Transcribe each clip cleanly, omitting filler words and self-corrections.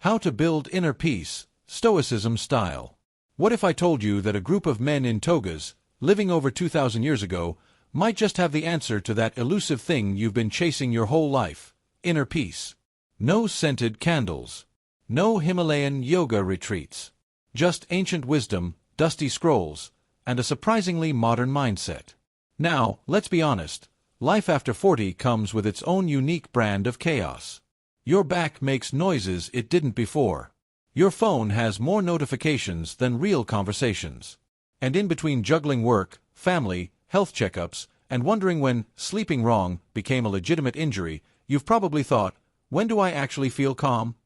How to build inner peace, Stoicism style. What if I told you that a group of men in togas, living over 2,000 years ago, might just have the answer to that elusive thing you've been chasing your whole life, inner peace? No scented candles. No Himalayan yoga retreats. Just ancient wisdom, dusty scrolls, and a surprisingly modern mindset. Now, let's be honest, life after 40 comes with its own unique brand of chaos. Your back makes noises it didn't before. Your phone has more notifications than real conversations. And in between juggling work, family, health checkups, and wondering when sleeping wrong became a legitimate injury, you've probably thought, when do I actually feel calm?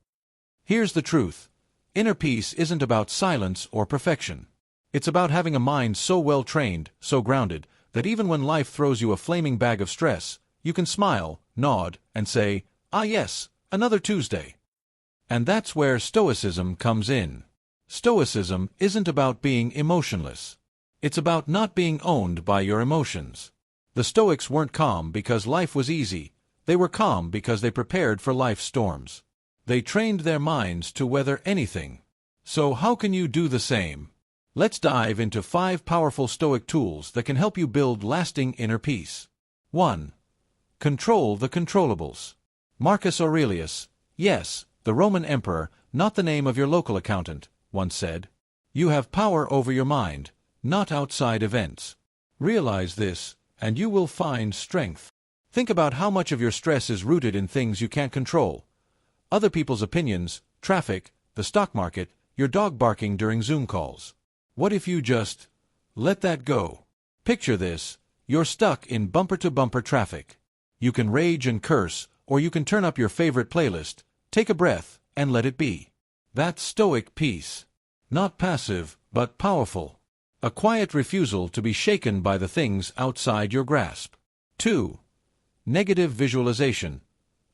Here's the truth. Inner peace isn't about silence or perfection. It's about having a mind so well trained, so grounded, that even when life throws you a flaming bag of stress, you can smile, nod, and say, "Ah yes, another Tuesday." And that's where Stoicism comes in. Stoicism isn't about being emotionless. It's about not being owned by your emotions. The Stoics weren't calm because life was easy. They were calm because they prepared for life's storms. They trained their minds to weather anything. So how can you do the same? Let's dive into 5 powerful Stoic tools that can help you build lasting inner peace. 1. Control the controllables. Marcus Aurelius, yes, the Roman emperor, not the name of your local accountant, once said, "You have power over your mind, not outside events." Realize this, and you will find strength. Think about how much of your stress is rooted in things you can't control. Other people's opinions, traffic, the stock market, your dog barking during Zoom calls. What if you just let that go? Picture this, you're stuck in bumper-to-bumper traffic. You can rage and curse, or you can turn up your favorite playlist, take a breath, and let it be. That's Stoic peace. Not passive, but powerful. A quiet refusal to be shaken by the things outside your grasp. 2. Negative visualization.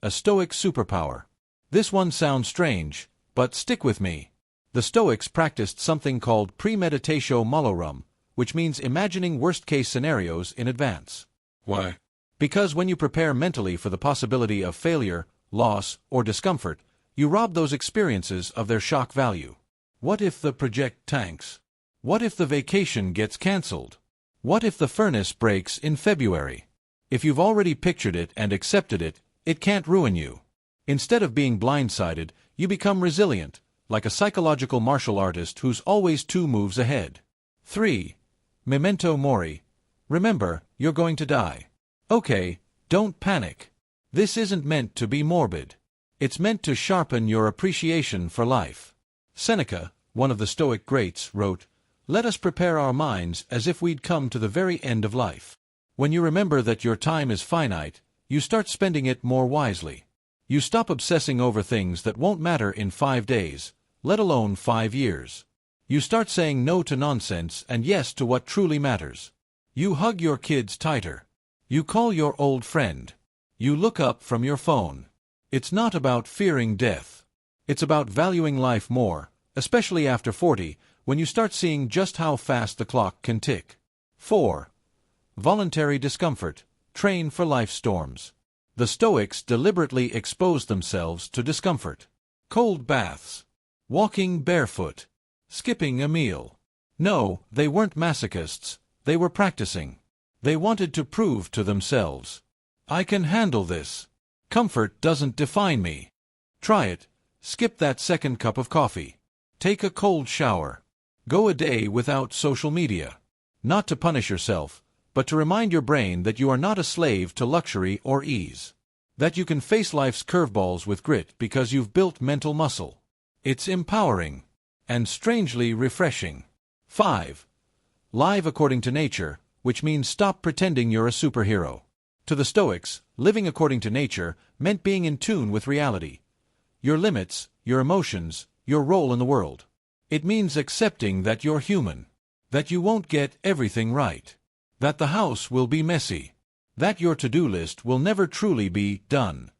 A Stoic superpower. This one sounds strange, but stick with me. The Stoics practiced something called premeditatio malorum, which means imagining worst-case scenarios in advance. Why? Because when you prepare mentally for the possibility of failure, loss, or discomfort, you rob those experiences of their shock value. What if the project tanks? What if the vacation gets cancelled? What if the furnace breaks in February? If you've already pictured it and accepted it, it can't ruin you. Instead of being blindsided, you become resilient, like a psychological martial artist who's always 2 moves ahead. 3. Memento Mori. Remember, you're going to die. Okay, don't panic. This isn't meant to be morbid. It's meant to sharpen your appreciation for life. Seneca, one of the Stoic greats, wrote, "Let us prepare our minds as if we'd come to the very end of life." When you remember that your time is finite, you start spending it more wisely. You stop obsessing over things that won't matter in 5 days, let alone 5 years. You start saying no to nonsense and yes to what truly matters. You hug your kids tighter. You call your old friend. You look up from your phone. It's not about fearing death. It's about valuing life more, especially after 40, when you start seeing just how fast the clock can tick. 4. Voluntary discomfort. Train for life storms. The Stoics deliberately exposed themselves to discomfort. Cold baths. Walking barefoot. Skipping a meal. No, they weren't masochists. They were practicing. They wanted to prove to themselves, "I can handle this. Comfort doesn't define me." Try it. Skip that second cup of coffee. Take a cold shower. Go a day without social media. Not to punish yourself, but to remind your brain that you are not a slave to luxury or ease. That you can face life's curveballs with grit because you've built mental muscle. It's empowering. And strangely refreshing. 5. Live according to nature, which means stop pretending you're a superhero. To the Stoics, living according to nature meant being in tune with reality. Your limits, your emotions, your role in the world. It means accepting that you're human. That you won't get everything right. That the house will be messy. That your to-do list will never truly be done.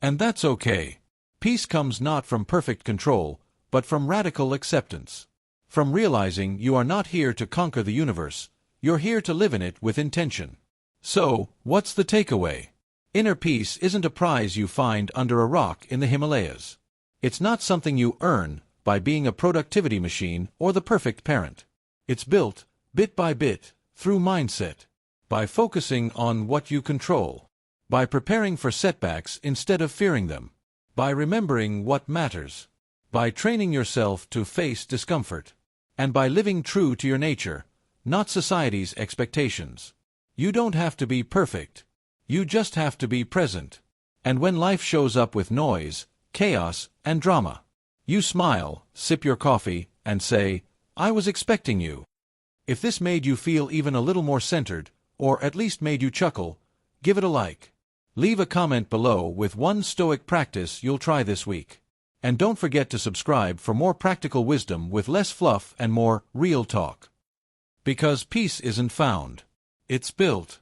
And that's okay. Peace comes not from perfect control, but from radical acceptance. From realizing you are not here to conquer the universe, you're here to live in it with intention. So, what's the takeaway? Inner peace isn't a prize you find under a rock in the Himalayas. It's not something you earn by being a productivity machine or the perfect parent. It's built, bit by bit, through mindset, by focusing on what you control, by preparing for setbacks instead of fearing them, by remembering what matters, by training yourself to face discomfort, and by living true to your nature, not society's expectations. You don't have to be perfect. You just have to be present. And when life shows up with noise, chaos, and drama, you smile, sip your coffee, and say, "I was expecting you." If this made you feel even a little more centered, or at least made you chuckle, give it a like. Leave a comment below with one Stoic practice you'll try this week. And don't forget to subscribe for more practical wisdom with less fluff and more real talk. Because peace isn't found. It's built.